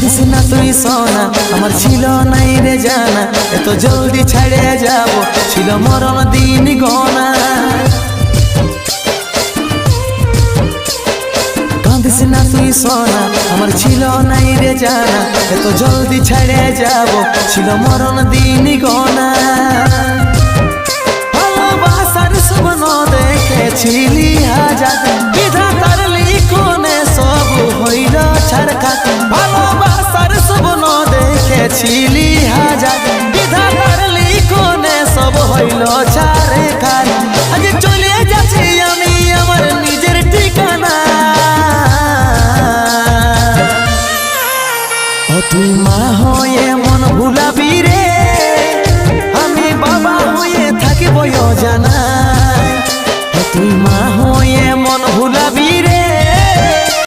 কান্দিস না তুই সোনা, আমার ছিল নাই রে জানা, এত জলদি ছেড়ে যাব ছিল মরণ দিন গনা। কান্দিস না তুই সোনা, আমার ছিল নাই রে জানা, এত জলদি ছেড়ে যাব ছিল মরণ দিন গনা। ভালোবাসার স্বপ্ন দেখেছিলি হাজার, বিধাতার লিখনে সব হইল ছাড়খার। ভালোবাসার স্বপ্ন দেখেছিলি হাজার, বিধাতার লিখনে সব হইল ছাড়খার। আজ চলে যাচ্ছি আমি আমার নিজের ঠিকানা। ও তুই মা